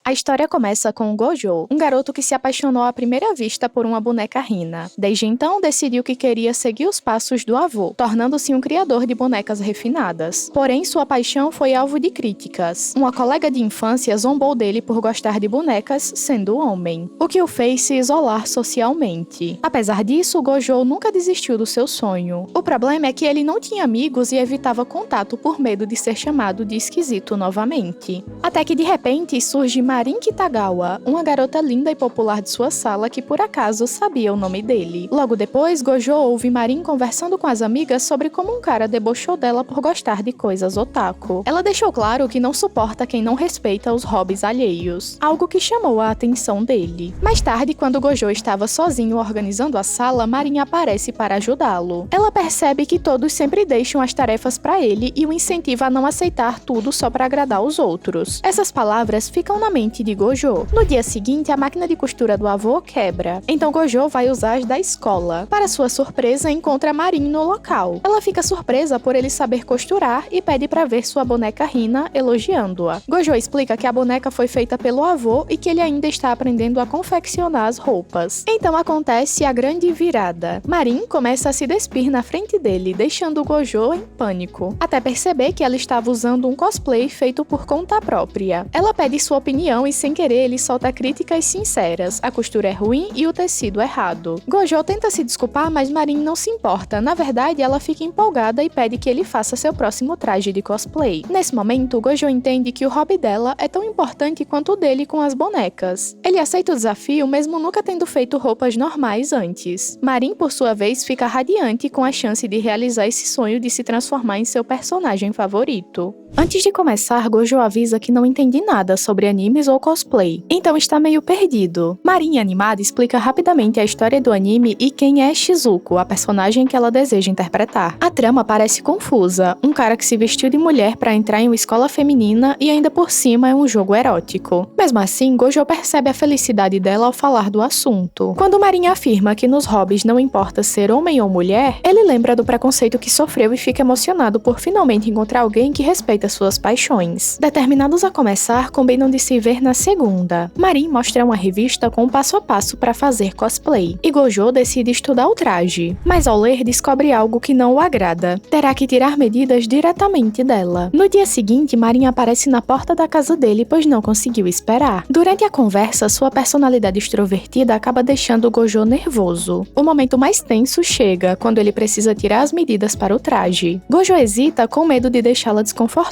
A história começa com o Gojo, um garoto que se apaixonou à primeira vista por uma boneca Hina. Desde então, decidiu que queria seguir os passos do avô, tornando-se um criador de bonecas refinadas. Porém, sua paixão foi alvo de críticas. Uma colega de infância zombou dele por gostar de bonecas, sendo homem, o que o fez se isolar socialmente. Apesar disso, Gojo nunca desistiu do seu sonho. O problema é que ele não tinha amigos e evitava contato por medo de ser chamado de esquisito novamente. Até que de repente surge Marin Kitagawa, uma garota linda e popular de sua sala que por acaso sabia o nome dele. Logo depois, Gojo ouve Marin conversando com as amigas sobre como um cara debochou dela por gostar de coisas otaku. Ela deixou claro que não suporta quem não respeita os hobbies alheios, algo que chamou a atenção dele. Mais tarde, quando Gojo estava sozinho organizando a sala, Marin aparece para ajudá-lo. Ela percebe que todos sempre deixam as tarefas para ele e o incentiva a não aceitar tudo só para agradar os outros. Essas palavras ficam na mente de Gojo. No dia seguinte, a máquina de costura do avô quebra. Então Gojo vai usar as da escola. Para sua surpresa, encontra Marin no local. Ela fica surpresa por ele saber costurar e pede para ver sua boneca Hina, elogiando-a. Gojo explica que a boneca foi feita pelo avô e que ele ainda está aprendendo a confeccionar as roupas. Então acontece a grande virada. Marin começa a se despir na frente dele, deixando Gojo em pânico, até perceber que ela estava usando um cosplay feito por conta própria. Ela pede sua opinião e sem querer ele solta críticas sinceras. A costura é ruim e o tecido errado. Gojo tenta se desculpar, mas Marin não se importa. Na verdade, ela fica empolgada e pede que ele faça seu próximo traje de cosplay. Nesse momento, Gojo entende que o hobby dela é tão importante quanto o dele com as bonecas. Ele aceita o desafio mesmo nunca tendo feito roupas normais antes. Marin, por sua vez, fica radiante com a chance de realizar esse sonho de se transformar em seu personagem favorito. Antes de começar, Gojo avisa que não entende nada sobre animes ou cosplay, então está meio perdido. Marin, animada, explica rapidamente a história do anime e quem é Shizuko, a personagem que ela deseja interpretar. A trama parece confusa, um cara que se vestiu de mulher para entrar em uma escola feminina e ainda por cima é um jogo erótico. Mesmo assim, Gojo percebe a felicidade dela ao falar do assunto. Quando Marin afirma que nos hobbies não importa ser homem ou mulher, ele lembra do preconceito que sofreu e fica emocionado por finalmente encontrar alguém que respeita suas paixões. Determinados a começar, combinam de se ver na segunda. Marin mostra uma revista com um passo a passo para fazer cosplay, e Gojo decide estudar o traje, mas ao ler descobre algo que não o agrada. Terá que tirar medidas diretamente dela. No dia seguinte, Marin aparece na porta da casa dele, pois não conseguiu esperar. Durante a conversa, sua personalidade extrovertida acaba deixando Gojo nervoso. O momento mais tenso chega, quando ele precisa tirar as medidas para o traje. Gojo hesita com medo de deixá-la desconfortável,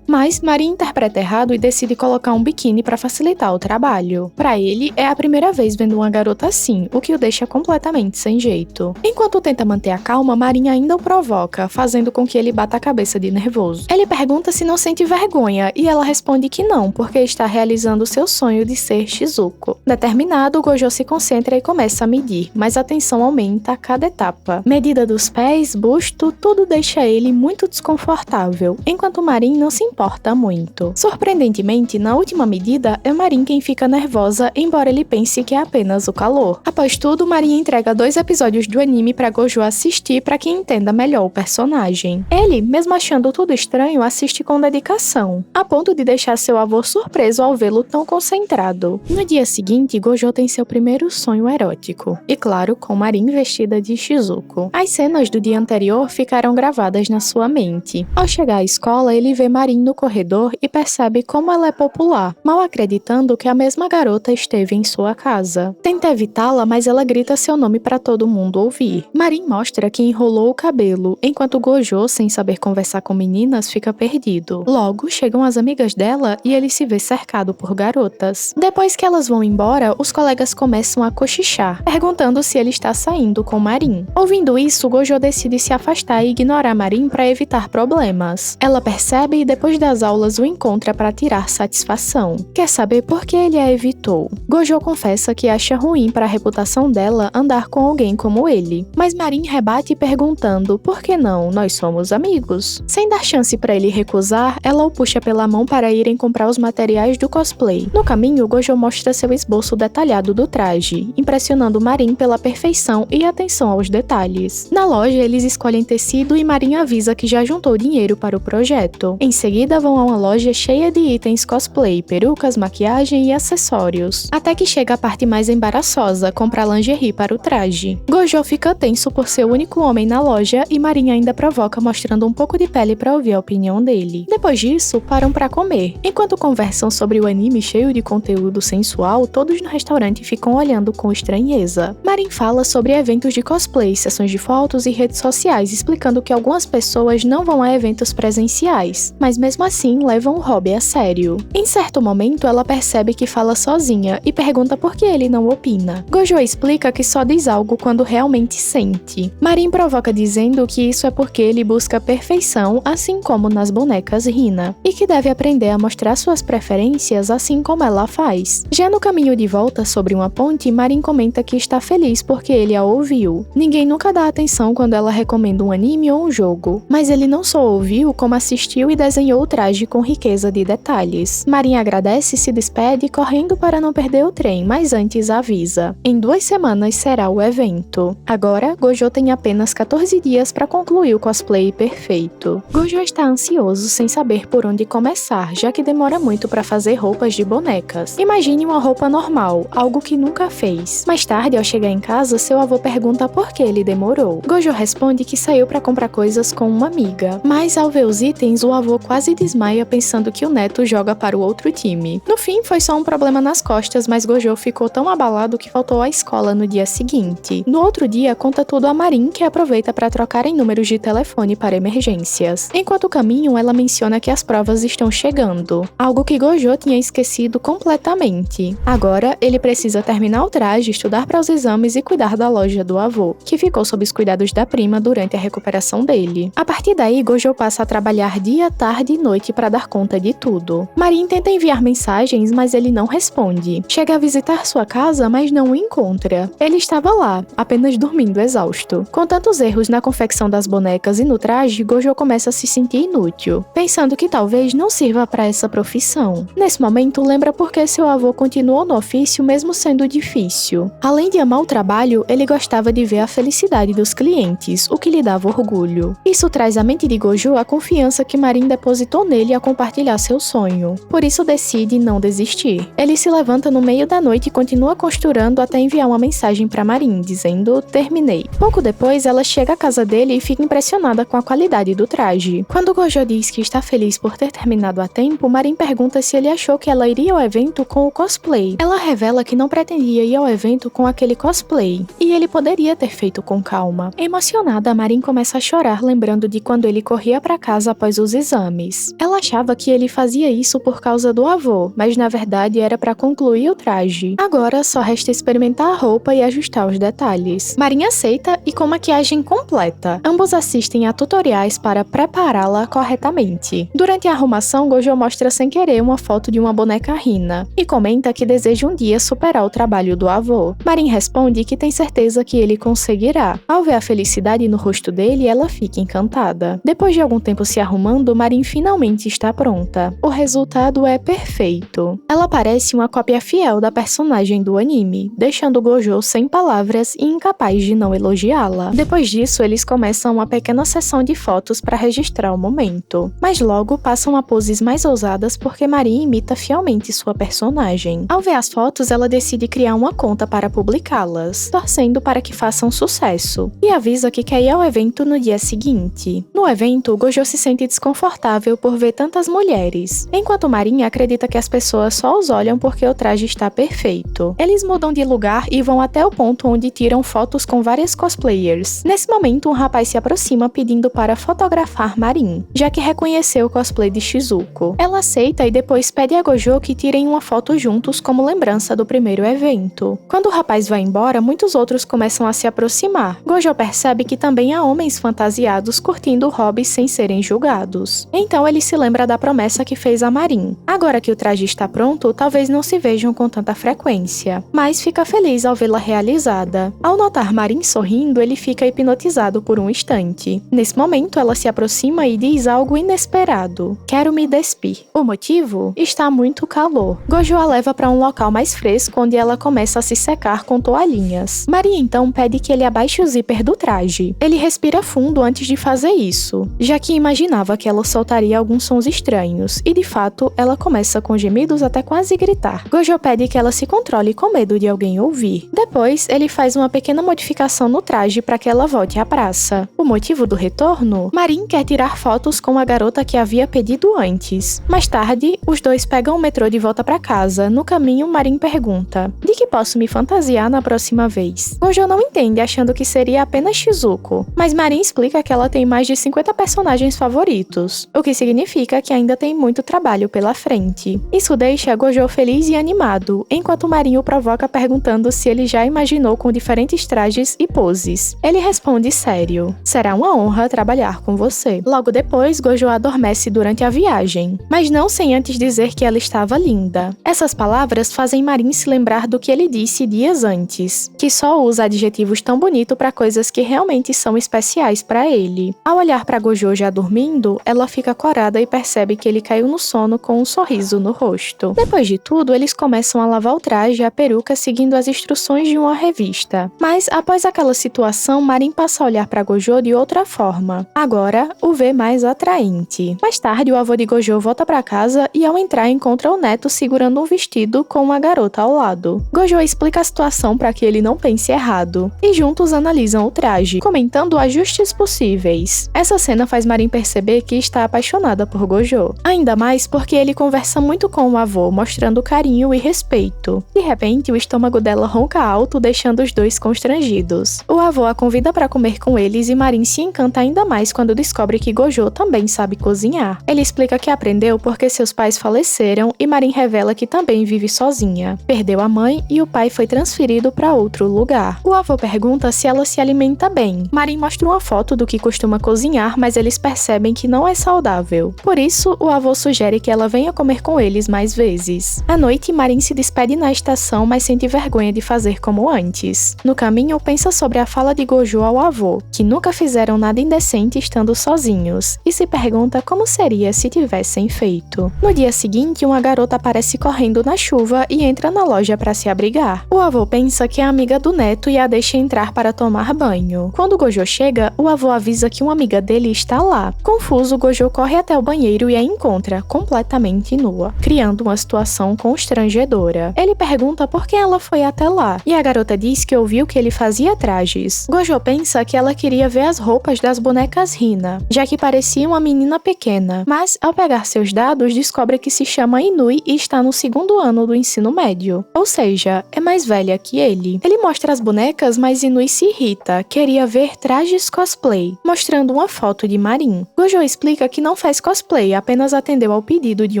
mas Marin interpreta errado e decide colocar um biquíni para facilitar o trabalho. Para ele, é a primeira vez vendo uma garota assim, o que o deixa completamente sem jeito. Enquanto tenta manter a calma, Marin ainda o provoca, fazendo com que ele bata a cabeça de nervoso. Ele pergunta se não sente vergonha e ela responde que não, porque está realizando seu sonho de ser Shizuko. Determinado, Gojo se concentra e começa a medir, mas a tensão aumenta a cada etapa. Medida dos pés, busto, tudo deixa ele muito desconfortável, enquanto Marin não se importa muito. Surpreendentemente, na última medida, é Marin quem fica nervosa, embora ele pense que é apenas o calor. Após tudo, Marin entrega 2 episódios do anime para Gojo assistir para que entenda melhor o personagem. Ele, mesmo achando tudo estranho, assiste com dedicação, a ponto de deixar seu avô surpreso ao vê-lo tão concentrado. No dia seguinte, Gojo tem seu primeiro sonho erótico, e claro, com Marin vestida de Shizuko. As cenas do dia anterior ficaram gravadas na sua mente. Ao chegar à escola, ele vê Marin no corredor e percebe como ela é popular, mal acreditando que a mesma garota esteve em sua casa. Tenta evitá-la, mas ela grita seu nome para todo mundo ouvir. Marin mostra que enrolou o cabelo, enquanto Gojo, sem saber conversar com meninas, fica perdido. Logo, chegam as amigas dela e ele se vê cercado por garotas. Depois que elas vão embora, os colegas começam a cochichar, perguntando se ele está saindo com Marin. Ouvindo isso, Gojo decide se afastar e ignorar Marin para evitar problemas. Ela percebe e depois das aulas o encontra para tirar satisfação. Quer saber por que ele a evitou? Gojo confessa que acha ruim para a reputação dela andar com alguém como ele, mas Marin rebate perguntando por que não, nós somos amigos. Sem dar chance para ele recusar, ela o puxa pela mão para irem comprar os materiais do cosplay. No caminho, Gojo mostra seu esboço detalhado do traje, impressionando Marin pela perfeição e atenção aos detalhes. Na loja, eles escolhem tecido e Marin avisa que já juntou dinheiro para o projeto. evento. Em seguida vão a uma loja cheia de itens cosplay, perucas, maquiagem e acessórios. Até que chega a parte mais embaraçosa, comprar lingerie para o traje. Gojo fica tenso por ser o único homem na loja e Marin ainda provoca mostrando um pouco de pele para ouvir a opinião dele. Depois disso, param para comer. Enquanto conversam sobre o anime cheio de conteúdo sensual, todos no restaurante ficam olhando com estranheza. Marin fala sobre eventos de cosplay, sessões de fotos e redes sociais, explicando que algumas pessoas não vão a eventos presenciais, mas mesmo assim levam o hobby a sério. Em certo momento, ela percebe que fala sozinha e pergunta por que ele não opina. Gojo explica que só diz algo quando realmente sente. Marin provoca dizendo que isso é porque ele busca perfeição, assim como nas bonecas Hina, e que deve aprender a mostrar suas preferências assim como ela faz. Já no caminho de volta sobre uma ponte, Marin comenta que está feliz porque ele a ouviu. Ninguém nunca dá atenção quando ela recomenda um anime ou um jogo, mas ele não só ouviu, como assistiu e desenhou o traje com riqueza de detalhes. Marin agradece e se despede, correndo para não perder o trem, mas antes avisa. Em 2 semanas será o evento. Agora, Gojo tem apenas 14 dias para concluir o cosplay perfeito. Gojo está ansioso sem saber por onde começar, já que demora muito para fazer roupas de bonecas. Imagine uma roupa normal, algo que nunca fez. Mais tarde, ao chegar em casa, seu avô pergunta por que ele demorou. Gojo responde que saiu para comprar coisas com uma amiga, mas ao ver os itens, o avô quase desmaia pensando que o neto joga para o outro time. No fim, foi só um problema nas costas, mas Gojo ficou tão abalado que faltou à escola no dia seguinte. No outro dia, conta tudo a Marin, que aproveita para trocar em números de telefone para emergências. Enquanto caminham, ela menciona que as provas estão chegando, algo que Gojo tinha esquecido completamente. Agora, ele precisa terminar o traje, estudar para os exames e cuidar da loja do avô, que ficou sob os cuidados da prima durante a recuperação dele. A partir daí, Gojo passa a trabalhar dia, tarde e noite para dar conta de tudo. Marin tenta enviar mensagens, mas ele não responde. Chega a visitar sua casa, mas não o encontra. Ele estava lá, apenas dormindo exausto. Com tantos erros na confecção das bonecas e no traje, Gojo começa a se sentir inútil, pensando que talvez não sirva para essa profissão. Nesse momento, lembra por que seu avô continuou no ofício mesmo sendo difícil. Além de amar o trabalho, ele gostava de ver a felicidade dos clientes, o que lhe dava orgulho. Isso traz à mente de Gojo a confiança que Marin depositou nele a compartilhar seu sonho. Por isso decide não desistir. Ele se levanta no meio da noite e continua costurando até enviar uma mensagem para Marin, dizendo "terminei". Pouco depois, ela chega à casa dele e fica impressionada com a qualidade do traje. Quando Gojo diz que está feliz por ter terminado a tempo, Marin pergunta se ele achou que ela iria ao evento com o cosplay. Ela revela que não pretendia ir ao evento com aquele cosplay, e ele poderia ter feito com calma. Emocionada, Marin começa a chorar lembrando de quando ele corria para casa após os exames. Ela achava que ele fazia isso por causa do avô, mas na verdade era para concluir o traje. Agora só resta experimentar a roupa e ajustar os detalhes. Marin aceita e com maquiagem completa. Ambos assistem a tutoriais para prepará-la corretamente. Durante a arrumação, Gojo mostra sem querer uma foto de uma boneca Hina e comenta que deseja um dia superar o trabalho do avô. Marin responde que tem certeza que ele conseguirá. Ao ver a felicidade no rosto dele, ela fica encantada. Depois de algum tempo se arrumando, Marin finalmente está pronta. O resultado é perfeito. Ela parece uma cópia fiel da personagem do anime, deixando Gojo sem palavras e incapaz de não elogiá-la. Depois disso, eles começam uma pequena sessão de fotos para registrar o momento, mas logo passam a poses mais ousadas porque Marin imita fielmente sua personagem. Ao ver as fotos, ela decide criar uma conta para publicá-las, torcendo para que façam sucesso, e avisa que quer ir ao evento no dia seguinte. No evento, Gojo se sente desconfortável por ver tantas mulheres, enquanto Marin acredita que as pessoas só os olham porque o traje está perfeito. Eles mudam de lugar e vão até o ponto onde tiram fotos com várias cosplayers. Nesse momento, um rapaz se aproxima pedindo para fotografar Marin, já que reconheceu o cosplay de Shizuko. Ela aceita e depois pede a Gojo que tirem uma foto juntos como lembrança do primeiro evento. Quando o rapaz vai embora, muitos outros começam a se aproximar. Gojo percebe que também há homens fantasiados curtindo o hobby sem serem julgados. Então ele se lembra da promessa que fez a Marin. Agora que o traje está pronto, talvez não se vejam com tanta frequência, mas fica feliz ao vê-la realizada. Ao notar Marin sorrindo, ele fica hipnotizado por um instante. Nesse momento, ela se aproxima e diz algo inesperado: "Quero me despir". O motivo? Está muito calor. Gojo a leva para um local mais fresco, onde ela começa a se secar com toalhinhas. Marin então pede que ele abaixe o zíper do traje. Ele respira fundo antes de fazer isso, já que imaginava que ela soltaria alguns sons estranhos, e de fato, ela começa com gemidos até quase gritar. Gojo pede que ela se controle com medo de alguém ouvir. Depois, ele faz uma pequena modificação no traje para que ela volte à praça. O motivo do retorno? Marin quer tirar fotos com a garota que havia pedido antes. Mais tarde, os dois pegam o metrô de volta para casa. No caminho, Marin pergunta: de que posso me fantasiar na próxima vez? Gojo não entende, achando que seria apenas Shizuko, mas Marin explica que ela tem mais de 50 personagens favoritos, o que significa que ainda tem muito trabalho pela frente. Isso deixa Gojo feliz e animado, enquanto Marin o provoca perguntando se ele já imaginou com diferentes trajes e poses. Ele responde sério: será uma honra trabalhar com você. Logo depois, Gojo adormece durante a viagem, mas não sem antes dizer que ela estava linda. Essas palavras fazem Marin se lembrar do que ele disse dias antes, que só usa adjetivos tão bonitos para coisas que realmente são especiais para ele. Ao olhar para Gojo já dormindo, ela fica corada e percebe que ele caiu no sono com um sorriso no rosto. Depois de tudo, eles começam a lavar o traje e a peruca seguindo as instruções de uma revista. Mas após aquela situação, Marin passa a olhar para Gojo de outra forma. Agora, o vê mais atraente. Mais tarde, o avô de Gojo volta para casa e ao entrar encontra o neto segurando um vestido com uma garota ao lado. Gojo explica a situação para que ele não pense errado, e juntos analisam o traje, comentando ajustes possíveis. Essa cena faz Marin perceber que está apaixonada por Gojo. Ainda mais porque ele conversa muito com o avô, mostrando carinho e respeito. De repente, o estômago dela ronca alto, deixando os dois constrangidos. O avô a convida para comer com eles e Marin se encanta ainda mais quando descobre que Gojo também sabe cozinhar. Ele explica que aprendeu porque seus pais faleceram e Marin revela que também vive sozinha. Perdeu a mãe e o pai foi transferido para outro lugar. O avô pergunta se ela se alimenta bem. Marin mostra uma foto do que costuma cozinhar, mas eles percebem que não é saudável. Por isso, o avô sugere que ela venha comer com eles mais vezes. À noite, Marin se despede na estação, mas sente vergonha de fazer como antes. No caminho, pensa sobre a fala de Gojo ao avô, que nunca fizeram nada indecente estando sozinhos, e se pergunta como seria se tivessem feito. No dia seguinte, uma garota aparece correndo na chuva e entra na loja para se abrigar. O avô pensa que é amiga do neto e a deixa entrar para tomar banho. Quando Gojo chega, o avô avisa que uma amiga dele está lá. Confuso, Gojo corre até o banheiro e a encontra completamente nua, criando uma situação constrangedora. Ele pergunta por que ela foi até lá, e a garota diz que ouviu que ele fazia trajes. Gojo pensa que ela queria ver as roupas das bonecas Hina, já que parecia uma menina pequena, mas ao pegar seus dados, descobre que se chama Inui e está no 2º ano do ensino médio, ou seja, é mais velha que ele. Ele mostra as bonecas, mas Inui se irrita, queria ver trajes cosplay, mostrando uma foto de Marin. Gojo explica que não faz cosplay, apenas atendeu ao pedido de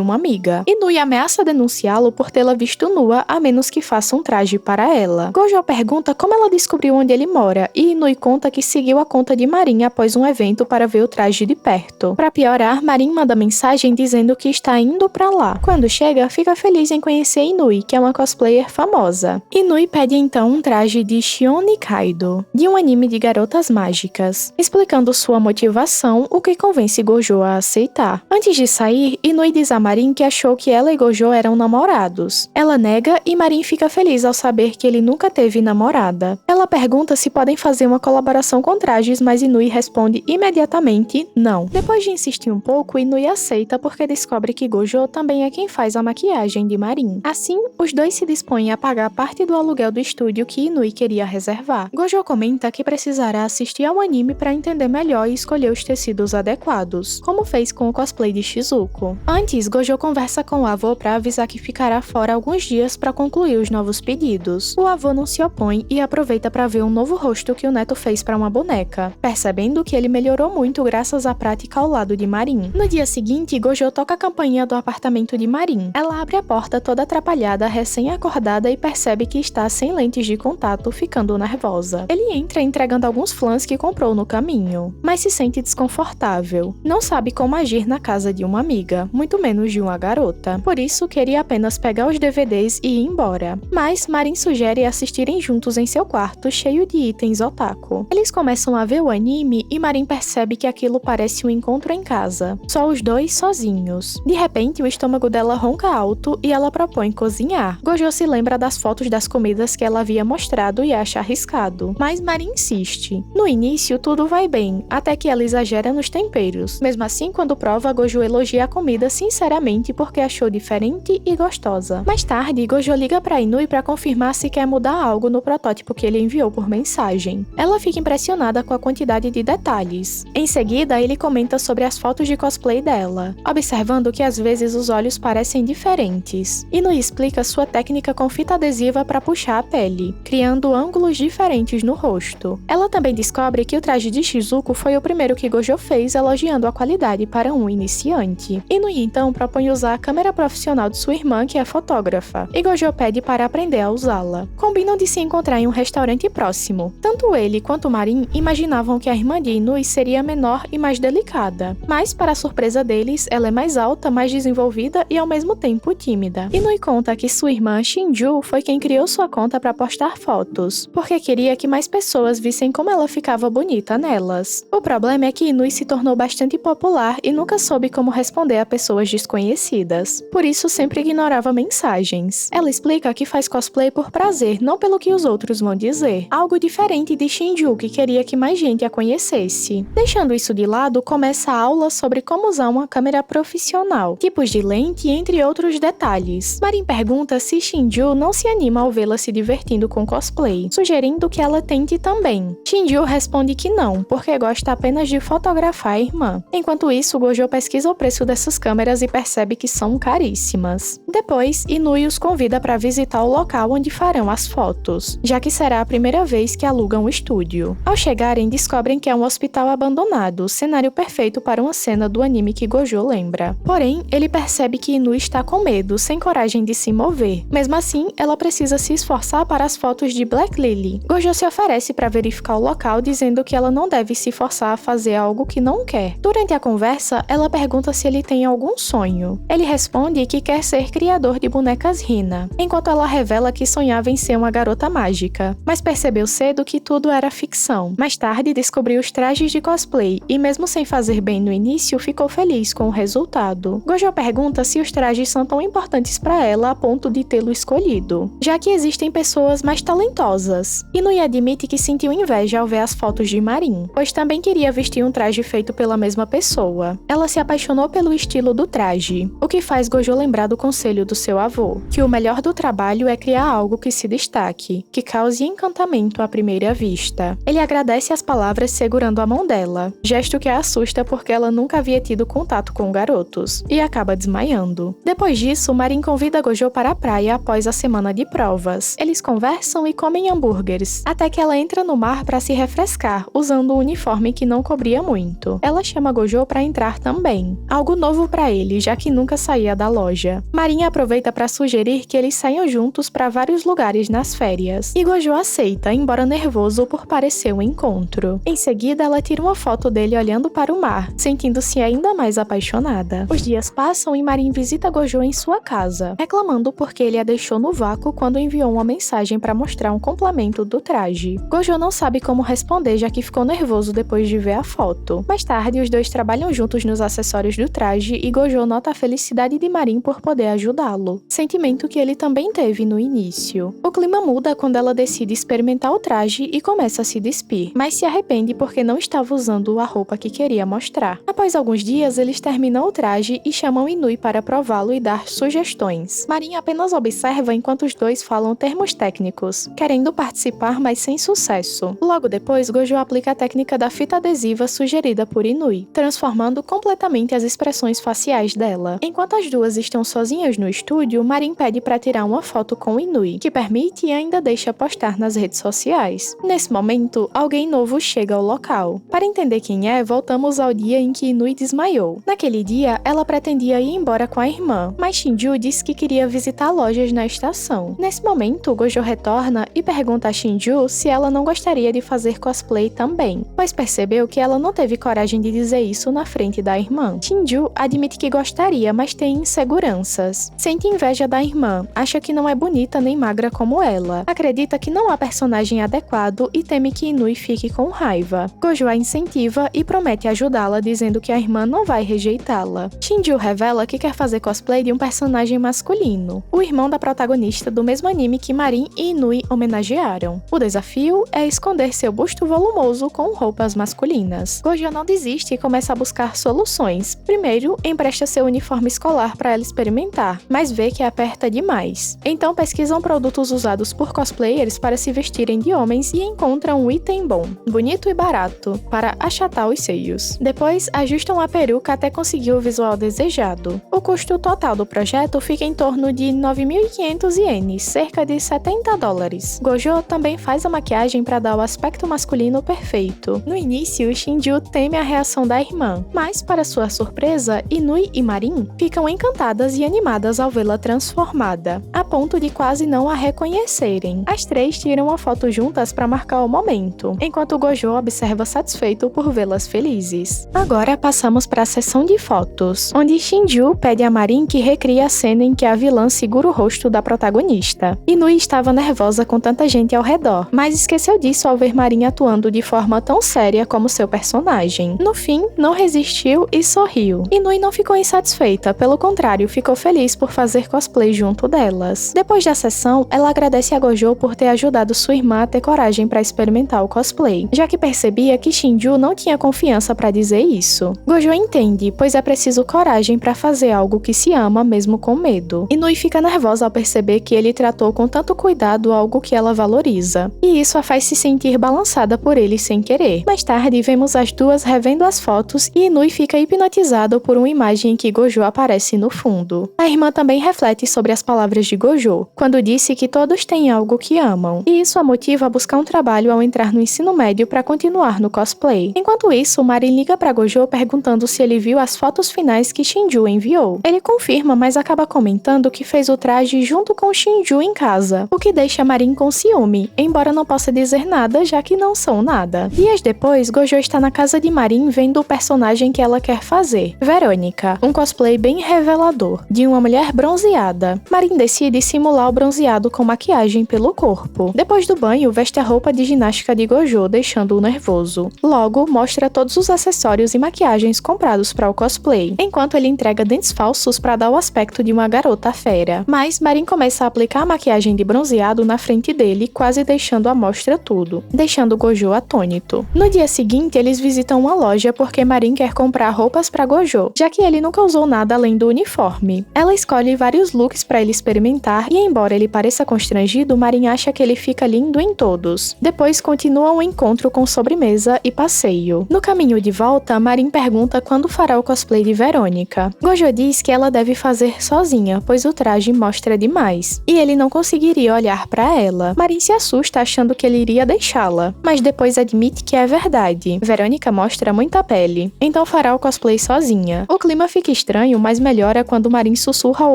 uma amiga. Inui ameaça denunciá-lo por tê-la visto nua, a menos que faça um traje para ela. Gojo pergunta como ela descobriu onde ele mora, e Inui conta que seguiu a conta de Marin após um evento para ver o traje de perto. Para piorar, Marin manda mensagem dizendo que está indo para lá. Quando chega, fica feliz em conhecer Inui, que é uma cosplayer famosa. Inui pede então um traje de Shion Nikaido, de um anime de garotas mágicas, explicando sua motivação, o que convence Gojo a aceitar. Antes de sair, Inui diz a Marin que achou que ela e Gojo eram namorados. Ela nega e Marin fica feliz ao saber que ele nunca teve namorada. Ela pergunta se podem fazer uma colaboração com trajes, mas Inui responde imediatamente não. Depois de insistir um pouco, Inui aceita porque descobre que Gojo também é quem faz a maquiagem de Marin. Assim, os dois se dispõem a pagar parte do aluguel do estúdio que Inui queria reservar. Gojo comenta que precisará assistir ao anime para entender melhor e escolher os tecidos adequados, como fez com o cosplay de Shizuko. Antes, Gojo conversa com o avô para avisar que ficará fora alguns dias para concluir os novos pedidos. O avô não se opõe e aproveita para ver um novo rosto que o neto fez para uma boneca, percebendo que ele melhorou muito graças à prática ao lado de Marin. No dia seguinte, Gojo toca a campainha do apartamento de Marin. Ela abre a porta toda atrapalhada, recém-acordada, e percebe que está sem lentes de contato, ficando nervosa. Ele entra entregando alguns flans que comprou no caminho, mas se sente desconfortável. Não sabe como agir na casa de uma amiga, muito menos de uma garota. Por isso, queria apenas pegar os DVDs e ir embora. Mas Marin sugere assistirem juntos em seu quarto, cheio de itens otaku. Eles começam a ver o anime e Marin percebe que aquilo parece um encontro em casa, só os dois sozinhos. De repente, o estômago dela ronca alto e ela propõe cozinhar. Gojo se lembra das fotos das comidas que ela havia mostrado e acha arriscado, mas Marin insiste. No início, tudo vai bem, até que ela exagera nos temperos, outros. Mesmo assim, quando prova, Gojo elogia a comida sinceramente porque achou diferente e gostosa. Mais tarde, Gojo liga para Inui para confirmar se quer mudar algo no protótipo que ele enviou por mensagem. Ela fica impressionada com a quantidade de detalhes. Em seguida, ele comenta sobre as fotos de cosplay dela, observando que às vezes os olhos parecem diferentes. Inui explica sua técnica com fita adesiva para puxar a pele, criando ângulos diferentes no rosto. Ela também descobre que o traje de Shizuko foi o primeiro que Gojo fez, elogiando a qualidade para um iniciante. Inui então propõe usar a câmera profissional de sua irmã, que é fotógrafa, e Gojo pede para aprender a usá-la. Combinam de se encontrar em um restaurante próximo. Tanto ele quanto Marin imaginavam que a irmã de Inui seria menor e mais delicada, mas para a surpresa deles, ela é mais alta, mais desenvolvida e ao mesmo tempo tímida. Inui conta que sua irmã Shinju foi quem criou sua conta para postar fotos, porque queria que mais pessoas vissem como ela ficava bonita nelas. O problema é que Inui se tornou bastante popular e nunca soube como responder a pessoas desconhecidas, por isso sempre ignorava mensagens. Ela explica que faz cosplay por prazer, não pelo que os outros vão dizer, algo diferente de Shinju, que queria que mais gente a conhecesse. Deixando isso de lado, começa a aula sobre como usar uma câmera profissional, tipos de lente e entre outros detalhes. Marin pergunta se Shinju não se anima ao vê-la se divertindo com cosplay, sugerindo que ela tente também. Shinju responde que não, porque gosta apenas de fotografar a irmã. Enquanto isso, Gojo pesquisa o preço dessas câmeras e percebe que são caríssimas. Depois, Inui os convida para visitar o local onde farão as fotos, já que será a primeira vez que alugam o estúdio. Ao chegarem, descobrem que é um hospital abandonado, cenário perfeito para uma cena do anime que Gojo lembra. Porém, ele percebe que Inui está com medo, sem coragem de se mover. Mesmo assim, ela precisa se esforçar para as fotos de Black Lily. Gojo se oferece para verificar o local, dizendo que ela não deve se forçar a fazer algo que não quer. Durante a conversa, ela pergunta se ele tem algum sonho. Ele responde que quer ser criador de bonecas Hina, enquanto ela revela que sonhava em ser uma garota mágica, mas percebeu cedo que tudo era ficção. Mais tarde, descobriu os trajes de cosplay e, mesmo sem fazer bem no início, ficou feliz com o resultado. Gojo pergunta se os trajes são tão importantes para ela a ponto de tê-lo escolhido, já que existem pessoas mais talentosas. Inui admite que sentiu inveja ao ver as fotos de Marin, pois também queria vestir um traje feito pela mesma pessoa. Ela se apaixonou pelo estilo do traje, o que faz Gojo lembrar do conselho do seu avô, que o melhor do trabalho é criar algo que se destaque, que cause encantamento à primeira vista. Ele agradece as palavras segurando a mão dela, gesto que a assusta porque ela nunca havia tido contato com garotos, e acaba desmaiando. Depois disso, Marin convida Gojo para a praia após a semana de provas. Eles conversam e comem hambúrgueres, até que ela entra no mar para se refrescar, usando um uniforme que não cobria muito. Ela chama Gojo para entrar também, algo novo para ele, já que nunca saía da loja. Marin aproveita para sugerir que eles saiam juntos para vários lugares nas férias, e Gojo aceita, embora nervoso por parecer um encontro. Em seguida, ela tira uma foto dele olhando para o mar, sentindo-se ainda mais apaixonada. Os dias passam e Marin visita Gojo em sua casa, reclamando porque ele a deixou no vácuo quando enviou uma mensagem para mostrar um complemento do traje. Gojo não sabe como responder, já que ficou nervoso depois de ver a foto. Mais tarde, os dois trabalham juntos nos acessórios do traje e Gojo nota a felicidade de Marin por poder ajudá-lo, sentimento que ele também teve no início. O clima muda quando ela decide experimentar o traje e começa a se despir, mas se arrepende porque não estava usando a roupa que queria mostrar. Após alguns dias, eles terminam o traje e chamam Inui para prová-lo e dar sugestões. Marin apenas observa enquanto os dois falam termos técnicos, querendo participar, mas sem sucesso. Logo depois, Gojo aplica a técnica da fita adesiva sugerida por Inui, transformando completamente as expressões faciais dela. Enquanto as duas estão sozinhas no estúdio, Marin pede para tirar uma foto com Inui, que permite e ainda deixa postar nas redes sociais. Nesse momento, alguém novo chega ao local. Para entender quem é, voltamos ao dia em que Inui desmaiou. Naquele dia, ela pretendia ir embora com a irmã, mas Shinju disse que queria visitar lojas na estação. Nesse momento, Gojo retorna e pergunta a Shinju se ela não gostaria de fazer cosplay também, pois percebeu que ela não teve coragem de dizer isso na frente da irmã. Shinju admite que gostaria, mas tem inseguranças. Sente inveja da irmã, acha que não é bonita nem magra como ela, acredita que não há personagem adequado e teme que Inui fique com raiva. Gojo a incentiva e promete ajudá-la, dizendo que a irmã não vai rejeitá-la. Shinju revela que quer fazer cosplay de um personagem masculino, o irmão da protagonista do mesmo anime que Marin e Inui homenagearam. O desafio é esconder seu busto volumoso com roupas masculinas. Gojo não desiste começa a buscar soluções. Primeiro, empresta seu uniforme escolar para ela experimentar, mas vê que aperta demais. Então pesquisam produtos usados por cosplayers para se vestirem de homens e encontram um item bom, bonito e barato, para achatar os seios. Depois, ajustam a peruca até conseguir o visual desejado. O custo total do projeto fica em torno de 9.500 ienes, cerca de $70. Gojo também faz a maquiagem para dar o aspecto masculino perfeito. No início, Shinju teme a reação da irmã, mas, para sua surpresa, Inui e Marin ficam encantadas e animadas ao vê-la transformada, a ponto de quase não a reconhecerem. As três tiram uma foto juntas para marcar o momento, enquanto Gojo observa satisfeito por vê-las felizes. Agora passamos para a sessão de fotos, onde Shinju pede a Marin que recrie a cena em que a vilã segura o rosto da protagonista. Inui estava nervosa com tanta gente ao redor, mas esqueceu disso ao ver Marin atuando de forma tão séria como seu personagem. No fim, não resistiu e sorriu. Inui não ficou insatisfeita, pelo contrário, ficou feliz por fazer cosplay junto delas. Depois da sessão, ela agradece a Gojo por ter ajudado sua irmã a ter coragem para experimentar o cosplay, já que percebia que Shinju não tinha confiança para dizer isso. Gojo entende, pois é preciso coragem para fazer algo que se ama mesmo com medo. Inui fica nervosa ao perceber que ele tratou com tanto cuidado algo que ela valoriza, e isso a faz se sentir balançada por ele sem querer. Mais tarde, vemos as duas revendo as fotos e Inui fica hipnotizado por uma imagem em que Gojo aparece no fundo. A irmã também reflete sobre as palavras de Gojo, quando disse que todos têm algo que amam, e isso a motiva a buscar um trabalho ao entrar no ensino médio para continuar no cosplay. Enquanto isso, Marin liga para Gojo perguntando se ele viu as fotos finais que Shinju enviou. Ele confirma, mas acaba comentando que fez o traje junto com Shinju em casa, o que deixa Marin com ciúme, embora não possa dizer nada, já que não são nada. Dias depois, Gojo está na casa de Marin vendo o personagem que ela quer fazer, Verônica, um cosplay bem revelador, de uma mulher bronzeada. Marin decide simular o bronzeado com maquiagem pelo corpo. Depois do banho, veste a roupa de ginástica de Gojo, deixando-o nervoso. Logo, mostra todos os acessórios e maquiagens comprados para o cosplay, enquanto ele entrega dentes falsos para dar o aspecto de uma garota fera. Mas Marin começa a aplicar a maquiagem de bronzeado na frente dele, quase deixando à mostra tudo, deixando Gojo atônito. No dia seguinte, eles visitam uma loja porque Marin quer comprar roupas para Gojo, já que ele nunca usou nada além do uniforme. Ela escolhe vários looks para ele experimentar e, embora ele pareça constrangido, Marin acha que ele fica lindo em todos. Depois continua um encontro com sobremesa e passeio. No caminho de volta, Marin pergunta quando fará o cosplay de Verônica. Gojo diz que ela deve fazer sozinha, pois o traje mostra demais, e ele não conseguiria olhar para ela. Marin se assusta achando que ele iria deixá-la, mas depois admite que é verdade. Verônica mostra muita pele, então fará o cosplay sozinha. O clima fica estranho, mas melhora quando Marin sussurra ao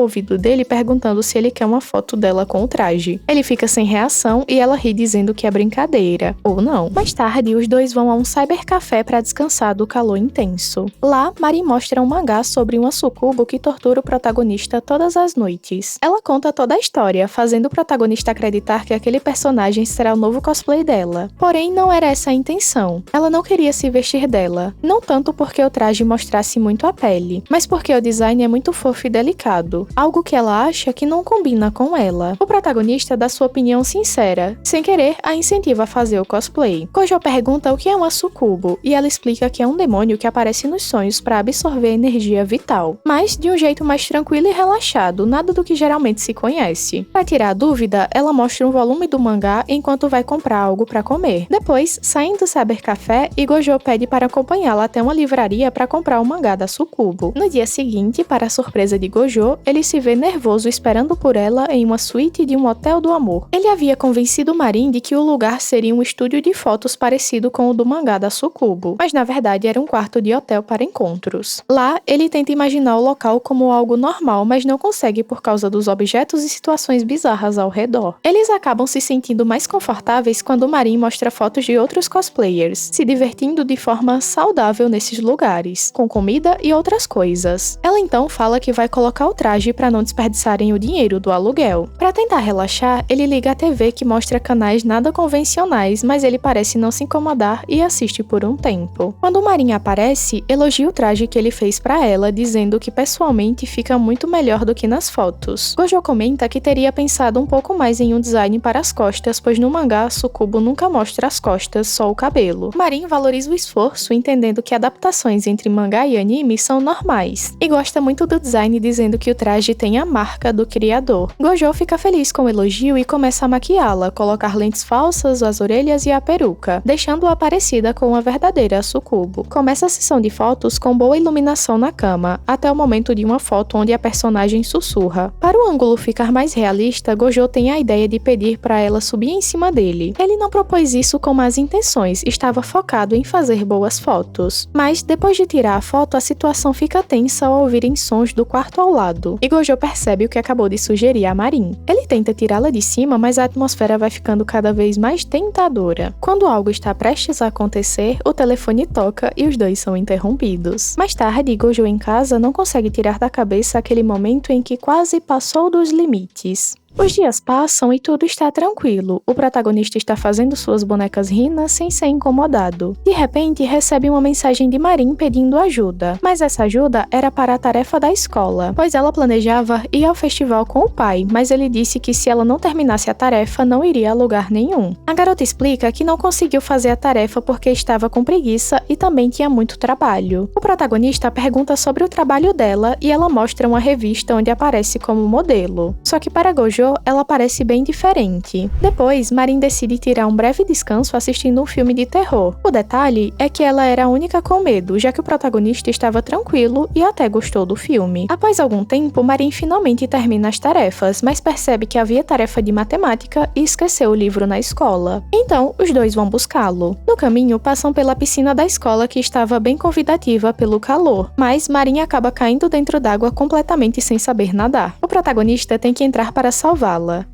ouvido dele perguntando se ele quer uma foto dela com o traje. Ele fica sem reação e ela ri dizendo que é brincadeira, ou não. Mais tarde, os dois vão a um cybercafé para descansar do calor intenso. Lá, Marin mostra um mangá sobre uma sucubo que tortura o protagonista todas as noites. Ela conta toda a história, fazendo o protagonista acreditar que aquele personagem será o novo cosplay dela. Porém, não era essa a intenção. Ela não queria se vestir dela, não tanto porque o traje mostrasse muito a pele, mas porque o design é muito fofo e delicado, algo que ela acha que não combina com ela. O protagonista dá sua opinião sincera, sem querer a incentiva a fazer o cosplay. Gojo pergunta o que é uma sucubo, e ela explica que é um demônio que aparece nos sonhos para absorver energia vital, mas de um jeito mais tranquilo e relaxado, nada do que geralmente se conhece. Para tirar a dúvida, ela mostra um volume do mangá enquanto vai comprar algo para comer. Depois, saem do cybercafé e Gojo pede para acompanhá-la até uma livraria para comprar o mangá da sucubo. No dia seguinte, para a surpresa de Gojo, ele se vê nervoso esperando por ela em uma suíte de um hotel do amor. Ele havia convencido Marin de que o lugar seria um estúdio de fotos parecido com o do mangá da sucubo, mas na verdade era um quarto de hotel para encontros. Lá, ele tenta imaginar o local como algo normal, mas não consegue por causa dos objetos e situações bizarras ao redor. Eles acabam se sentindo mais confortáveis quando Marin mostra fotos de outros cosplayers, se divertindo de forma saudável nesses lugares, com comida e outras coisas. Ela então fala que vai colocar o traje para não desperdiçarem o dinheiro do aluguel. Para tentar relaxar, ele liga a TV que mostra canais nada convencionais, mas ele parece não se incomodar e assiste por um tempo. Quando Marin aparece, elogia o traje que ele fez para ela, dizendo que pessoalmente fica muito melhor do que nas fotos. Gojo comenta que teria pensado um pouco mais em um design para as costas, pois no mangá, Sukubo nunca mostra as costas, só o cabelo. Marin valoriza o esforço, entendendo dizendo que adaptações entre mangá e anime são normais, e gosta muito do design, dizendo que o traje tem a marca do criador. Gojo fica feliz com o elogio e começa a maquiá-la, colocar lentes falsas, as orelhas e a peruca, deixando-a parecida com uma verdadeira sucubo. Começa a sessão de fotos com boa iluminação na cama, até o momento de uma foto onde a personagem sussurra. Para o ângulo ficar mais realista, Gojo tem a ideia de pedir para ela subir em cima dele. Ele não propôs isso com más intenções, estava focado em fazer boas fotos. Mas, depois de tirar a foto, a situação fica tensa ao ouvirem sons do quarto ao lado, e Gojo percebe o que acabou de sugerir a Marin. Ele tenta tirá-la de cima, mas a atmosfera vai ficando cada vez mais tentadora. Quando algo está prestes a acontecer, o telefone toca e os dois são interrompidos. Mais tarde, Gojo em casa não consegue tirar da cabeça aquele momento em que quase passou dos limites. Os dias passam e tudo está tranquilo. O protagonista está fazendo suas bonecas Hina sem ser incomodado. De repente, recebe uma mensagem de Marin pedindo ajuda, mas essa ajuda era para a tarefa da escola, pois ela planejava ir ao festival com o pai, mas ele disse que se ela não terminasse a tarefa, não iria a lugar nenhum. A garota explica que não conseguiu fazer a tarefa porque estava com preguiça e também tinha muito trabalho. O protagonista pergunta sobre o trabalho dela e ela mostra uma revista onde aparece como modelo. Só que para Gojo, ela parece bem diferente. Depois, Marin decide tirar um breve descanso assistindo um filme de terror. O detalhe é que ela era a única com medo, já que o protagonista estava tranquilo e até gostou do filme. Após algum tempo, Marin finalmente termina as tarefas, mas percebe que havia tarefa de matemática e esqueceu o livro na escola. Então, os dois vão buscá-lo. No caminho, passam pela piscina da escola que estava bem convidativa pelo calor, mas Marin acaba caindo dentro d'água completamente sem saber nadar. O protagonista tem que entrar para salvá-la.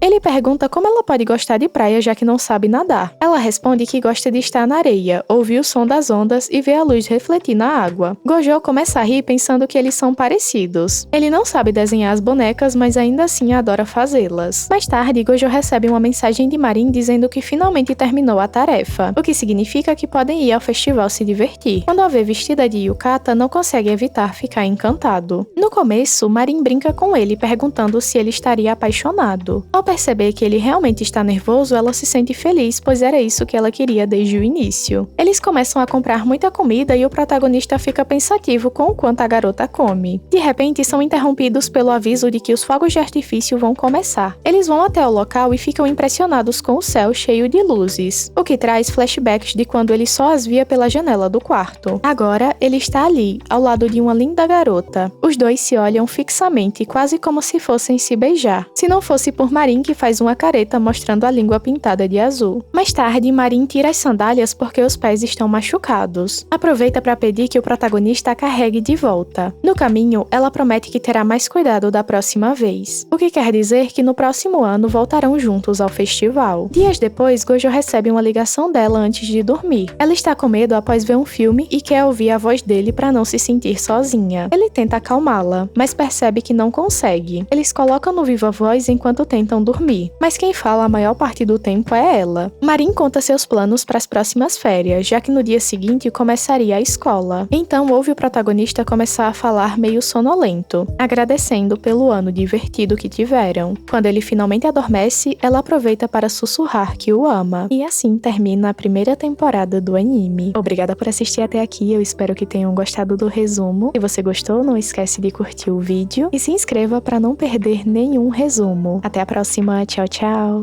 Ele pergunta como ela pode gostar de praia já que não sabe nadar. Ela responde que gosta de estar na areia, ouvir o som das ondas e ver a luz refletir na água. Gojo começa a rir pensando que eles são parecidos. Ele não sabe desenhar as bonecas, mas ainda assim adora fazê-las. Mais tarde, Gojo recebe uma mensagem de Marin dizendo que finalmente terminou a tarefa, o que significa que podem ir ao festival se divertir. Quando a vê vestida de yukata, não consegue evitar ficar encantado. No começo, Marin brinca com ele perguntando se ele estaria apaixonado. Ao perceber que ele realmente está nervoso, ela se sente feliz, pois era isso que ela queria desde o início. Eles começam a comprar muita comida e o protagonista fica pensativo com o quanto a garota come. De repente, são interrompidos pelo aviso de que os fogos de artifício vão começar. Eles vão até o local e ficam impressionados com o céu cheio de luzes, o que traz flashbacks de quando ele só as via pela janela do quarto. Agora, ele está ali, ao lado de uma linda garota. Os dois se olham fixamente, quase como se fossem se beijar. Se não fosse por Marin, que faz uma careta mostrando a língua pintada de azul. Mais tarde, Marin tira as sandálias porque os pés estão machucados. Aproveita para pedir que o protagonista a carregue de volta. No caminho, ela promete que terá mais cuidado da próxima vez, o que quer dizer que no próximo ano voltarão juntos ao festival. Dias depois, Gojo recebe uma ligação dela antes de dormir. Ela está com medo após ver um filme e quer ouvir a voz dele para não se sentir sozinha. Ele tenta acalmá-la, mas percebe que não consegue. Eles colocam no viva voz enquanto tentam dormir, mas quem fala a maior parte do tempo é ela. Marin conta seus planos para as próximas férias, já que no dia seguinte começaria a escola. Então ouve o protagonista começar a falar meio sonolento, agradecendo pelo ano divertido que tiveram. Quando ele finalmente adormece, ela aproveita para sussurrar que o ama. E assim termina a primeira temporada do anime. Obrigada por assistir até aqui, eu espero que tenham gostado do resumo. Se você gostou, não esquece de curtir o vídeo e se inscreva para não perder nenhum resumo. Até a próxima, tchau, tchau!